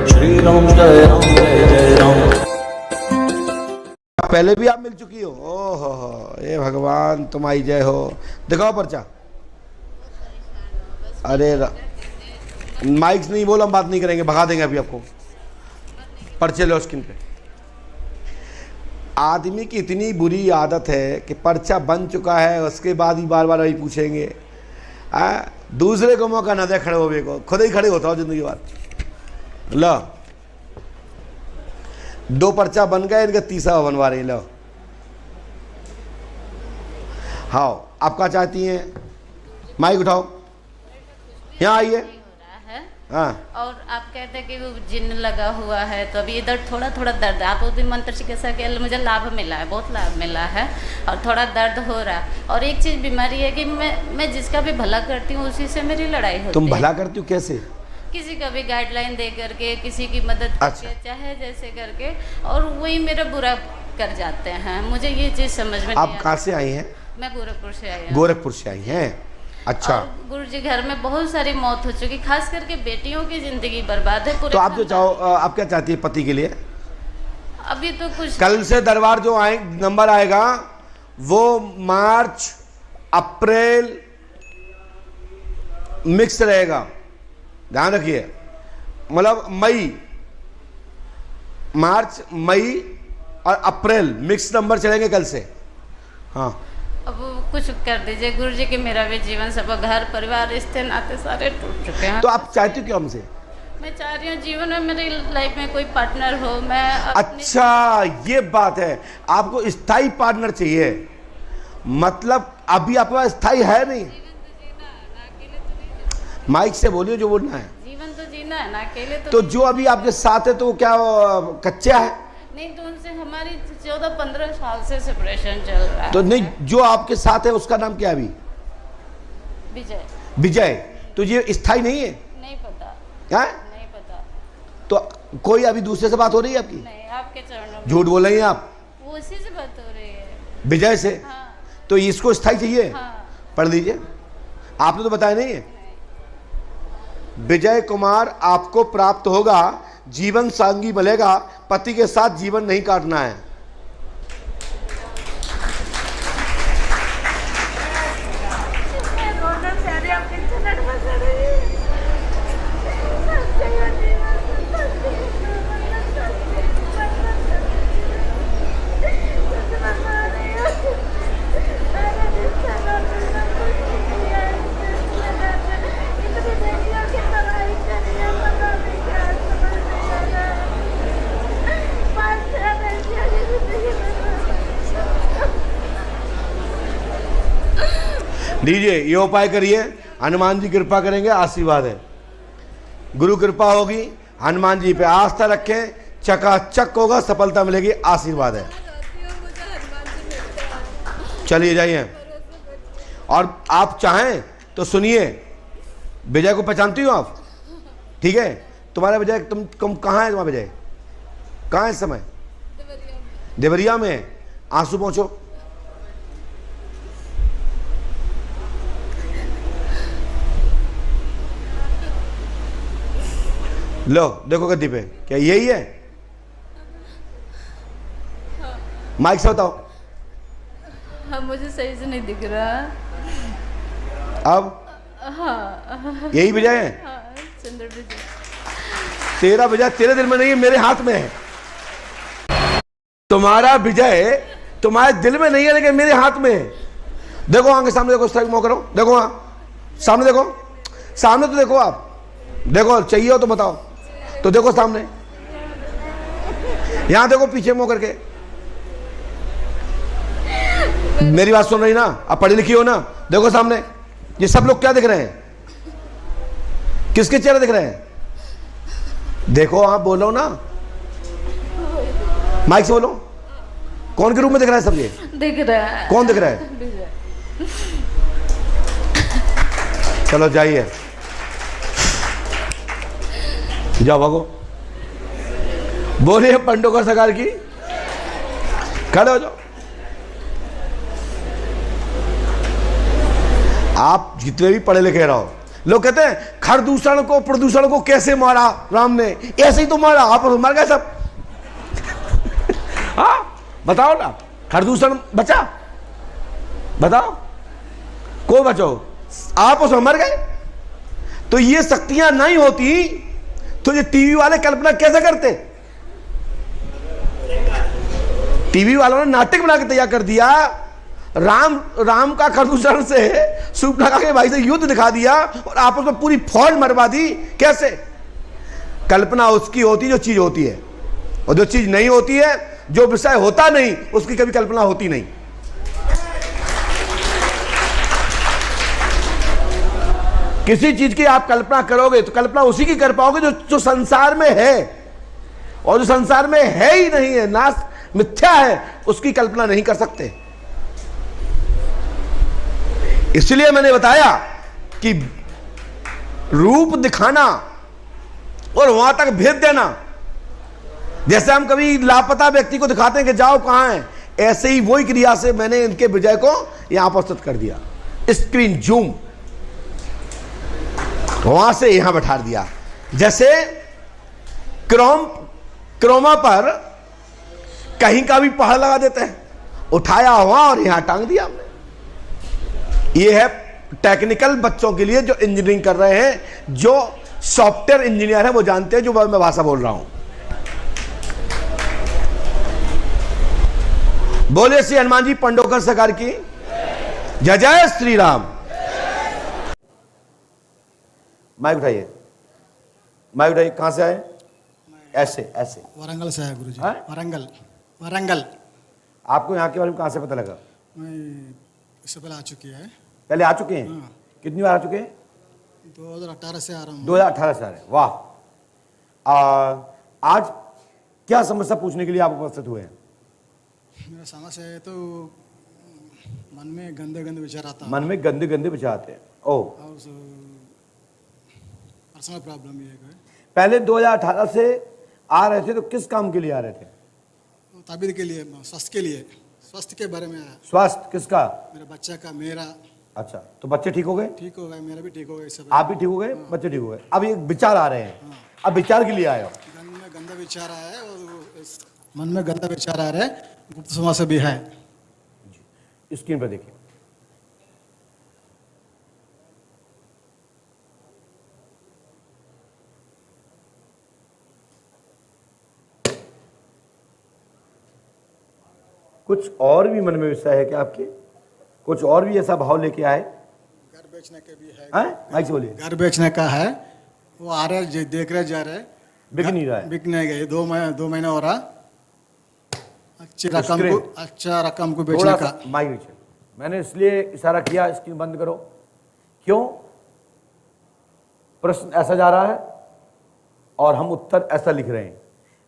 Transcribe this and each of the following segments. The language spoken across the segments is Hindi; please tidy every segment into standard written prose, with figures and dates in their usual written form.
श्री राम जय जय राम। पहले भी आप मिल चुकी हो। ओहो, ये भगवान तुम्हारी जय हो। दिखाओ पर्चा। अरे माइक नहीं बोलो, हम बात नहीं करेंगे, भगा देंगे अभी आपको। पर्चे लो स्क्रीन पे। आदमी की इतनी बुरी आदत है कि पर्चा बन चुका है, उसके बाद ही बार बार वही पूछेंगे। दूसरे को मौका ना दे खड़े होने को, खुद ही खड़े होता हो जिंदगी भर। लो, 2 पर्चा बन गए, इनका तीसरा बनवा रही। लो, हाँ, आप क्या चाहती हैं? माइक उठाओ, यहाँ आइए। हाँ। और आप कहते हैं कि वो जिन लगा हुआ है, तो अभी इधर थोड़ा थोड़ा दर्द है। आप उस दिन मंत्र चिकित्सा के मुझे लाभ मिला है, बहुत लाभ मिला है, और थोड़ा दर्द हो रहा है। और एक चीज़ बीमारी है कि मैं जिसका भी भला करती हूँ उसी से मेरी लड़ाई होती है। तुम भला करती हो कैसे? किसी का भी गाइडलाइन दे करके, किसी की मदद करके, चाहे जैसे करके, और वही मेरा बुरा कर जाते हैं। मुझे ये चीज़ समझ में। आप कहाँ से आई हैं? मैं गोरखपुर से आई हूँ। गोरखपुर से आई हैं, अच्छा। गुरु जी, घर में बहुत सारी मौत हो चुकी, खास करके बेटियों की जिंदगी बर्बाद है। तो आप जो चाहो, आप क्या चाहती है पति के लिए? अभी तो कुछ कल से दरबार जो आए नंबर आएगा वो मार्च अप्रैल मिक्स रहेगा, ध्यान रखिए। मतलब मार्च मई और अप्रैल मिक्स नंबर चलेंगे कल से। हाँ, अब कुछ कर दीजिए गुरु जी कि मेरा भी जीवन सब, घर परिवार रिश्ते नाते सारे टूट चुके हैं। तो आप चाहती हो क्या हमसे? मैं चाह रही हूँ जीवन में मेरी लाइफ में कोई पार्टनर हो। मैं अच्छा, ये बात है, आपको स्थायी पार्टनर चाहिए। मतलब अभी आपके पास स्थायी है नहीं। माइक से बोलिए जो बोलना है। जीवन तो जीना है ना, अकेले तो जो अभी आपके साथ है तो वो क्या कच्चा है? नहीं, तो उनसे हमारी 14-15 साल से सेपरेशन चल रहा है। तो नहीं, जो आपके साथ है उसका नाम क्या है अभी? विजय। विजय। तो ये स्थायी नहीं है? नहीं पता। है? नहीं पता। तो कोई अभी दूसरे से बात हो रही है आपकी? नहीं, आपके चरणों में। झूठ बोल रही हैं आप। वो उसी से बात हो रही है, विजय से। हाँ। तो इसको स्थायी चाहिए? हाँ। पढ़ लीजिए, आपने तो बताया नहीं है। विजय कुमार आपको प्राप्त होगा, जीवन सांगी मिलेगा, पति के साथ जीवन नहीं काटना है। लीजिए, ये उपाय करिए, हनुमान जी कृपा करेंगे, आशीर्वाद है। गुरु कृपा होगी, हनुमान जी पे आस्था रखें, चकाचक होगा, सफलता मिलेगी, आशीर्वाद है। चलिए जाइए। और आप चाहें तो सुनिए, विजय को पहचानती हो आप? ठीक है, तुम्हारा विजय, तुम कहाँ है? तुम्हारा विजय कहाँ है इस समय? देवरिया में। आंसू पहुँचो। लो, देखो गद्दी पे, क्या यही है? हाँ। माइक से बताओ। हाँ, मुझे सही से नहीं दिख रहा। अब हाँ। यही विजय है? हाँ, चंद्र विजय। तेरा विजय तेरे दिल में नहीं है, मेरे हाथ में है। तुम्हारा विजय तुम्हारे दिल में नहीं है, लेकिन मेरे हाथ में है। देखो आगे सामने, देखो, स्ट्राइक मौका करो, देखो वहां सामने, देखो सामने, तो देखो आप, देखो चाहिए हो तो बताओ। तो देखो सामने, यहां देखो, पीछे मुंह करके। मेरी बात सुन रही ना? आप पढ़ी लिखी हो ना? देखो सामने, ये सब लोग क्या दिख रहे हैं? किसके चेहरे दिख रहे हैं? देखो, आप बोलो ना, माइक से बोलो। कौन के रूप में दिख रहा है? सब ये दिख रहा है। कौन दिख रहा है? चलो जाइए, जाओ, भागो। बोलिए पंडोकर सरकार की। खड़े हो जाओ। आप जितने भी पढ़े लिखे रहो, लोग कहते हैं खरदूषण को प्रदूषण को कैसे मारा राम ने, ऐसे ही तो मारा, आप मर गए सब। हाँ बताओ ना, खरदूषण बचा, बताओ को बचो, आप उसमें मर गए। तो ये शक्तियां नहीं होती तो ये टीवी वाले कल्पना कैसे करते? टीवी वालों ने नाटक बना के तैयार कर दिया, राम का खरदूषण से सूर्पनखा के भाई से युद्ध दिखा दिया और आपस में पूरी फौज मरवा दी। कैसे? कल्पना उसकी होती जो चीज होती है, और जो चीज नहीं होती है, जो विषय होता नहीं, उसकी कभी कल्पना होती नहीं। किसी चीज की आप कल्पना करोगे तो कल्पना उसी की कर पाओगे जो संसार में है, और जो संसार में है ही नहीं है, नाश मिथ्या है, उसकी कल्पना नहीं कर सकते। इसलिए मैंने बताया कि रूप दिखाना और वहां तक भेज देना, जैसे हम कभी लापता व्यक्ति को दिखाते हैं कि जाओ कहां है, ऐसे ही वही क्रिया से मैंने इनके विजय को यहां उपस्थित कर दिया। स्क्रीन जूम वहां से यहां बैठा दिया। जैसे क्रोमा पर कहीं का भी पहाड़ लगा देते हैं, उठाया हुआ और यहां टांग दिया हमने। ये है टेक्निकल बच्चों के लिए जो इंजीनियरिंग कर रहे हैं, जो सॉफ्टवेयर इंजीनियर है वो जानते हैं जो मैं भाषा बोल रहा हूं। बोले श्री हनुमान जी पंडोकर सरकार की जय। जय श्री राम। माइक उठाइए, माइक उठाइए। कहां से आए? ऐसे ऐसे वरंगल से है गुरुजी। हाँ? वरंगल। आपको यहाँ के बारे में कहां से पता लगा? मैं इससे पहले आ चुकी है। पहले आ चुके हैं? हाँ। कितनी बार आ चुके हैं? 2018 से आ रहा हूँ। 2018 से आ रहे हैं। वाह। आज क्या समस्या पूछने के लिए आप उपस्थित हुए हैं? मेरा समस्या है तो मन में गंदे गंदे विचार आता है। मन में गंदे गंदे विचार आते हैं। ओह, और पर्सनल प्रॉब्लम ये है। पहले 2018 से आ रहे थे तो किस काम के लिए आ रहे थे? ताबीर के लिए, स्वास्थ्य के लिए, स्वास्थ्य के बारे में आया। स्वास्थ्य किसका? मेरे बच्चा का, मेरा। अच्छा, तो बच्चे ठीक हो गए? ठीक हो गए, मेरा भी ठीक हो गया। इससे आप भी ठीक हो गए? बच्चे ठीक हो गए। अब ये विचार आ रहे हैं, अब विचार के लिए आए हो। मन में गंदा विचार आया है और मन में गंदा विचार आ रहा है, गुप्त समाज से भी है। स्क्रीन पर देखिए। कुछ और भी मन में विषय है क्या आपके? कुछ और भी ऐसा भाव लेके आए? घर बेचने के भी है। माइक से बोलिए। घर बेचने का है, वो आ रहे, देख रहे, जा रहे, बिक नहीं रहा है। बिक नहीं गए। 2 महीना हो रहा। अच्छा रकम को बेचने का। माइक नीचे। मैंने इसलिए इशारा किया, स्क्रीन बंद करो। क्यों? प्रश्न ऐसा जा रहा है और हम उत्तर ऐसा लिख रहे हैं,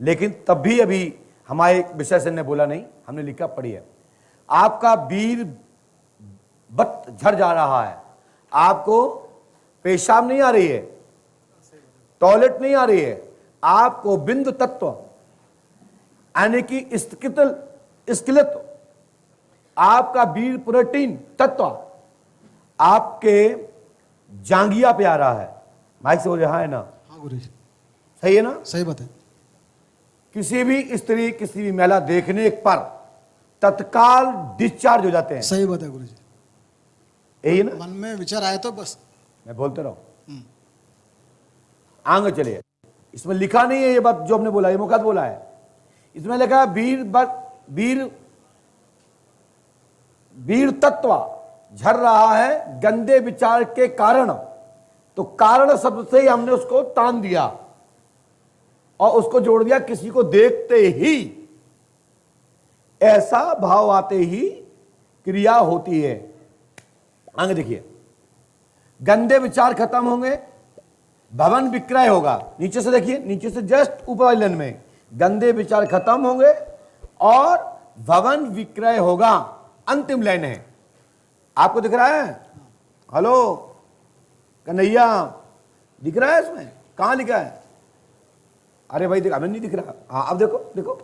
लेकिन तब भी अभी हमारे विषय से ने बोला नहीं, हमने लिखा पढ़िए। आपका वीर बत झड़ जा रहा है, आपको पेशाब नहीं आ रही है, टॉयलेट नहीं आ रही है, आपको बिंदु तत्व यानी कि स्किलेट, आपका वीर प्रोटीन तत्व आपके जांगिया पे आ रहा है। माइक से बोले हाँ है ना? हाँ गुरुजी, सही है ना? सही बात है। किसी भी स्त्री, किसी भी महिला देखने पर तत्काल डिस्चार्ज हो जाते हैं। सही बात है गुरुजी। यही ना? मन में विचार आए तो बस मैं बोलते रहो, आगे चलिए। इसमें लिखा नहीं है ये बात जो हमने बोला, ये मुखात बोला है। इसमें लिखा है वीर तत्व झड़ रहा है गंदे विचार के कारण। तो कारण शब्द से ही हमने उसको तान दिया और उसको जोड़ दिया किसी को देखते ही, ऐसा भाव आते ही क्रिया होती है। आगे देखिए, गंदे विचार खत्म होंगे, भवन विक्रय होगा। नीचे से देखिए, नीचे से जस्ट ऊपर वाली लाइन में, गंदे विचार खत्म होंगे और भवन विक्रय होगा। अंतिम लाइन है, आपको दिख रहा है? हेलो कन्हैया, दिख रहा है? इसमें कहां लिखा है? अरे भाई देख, हमें नहीं दिख रहा। हाँ अब देखो, देखो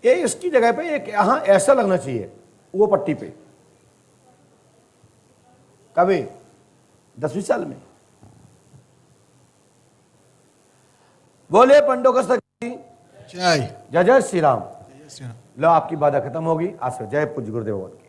ये इसकी जगह पे एक यहां ऐसा लगना चाहिए, वो पट्टी पे। कभी 10वीं साल में। बोले पंडो का सखी जय जय जय श्री राम। श्री राम। लो आपकी बाधा खत्म होगी। आज से जय पूज्य गुरुदेव भगवान की।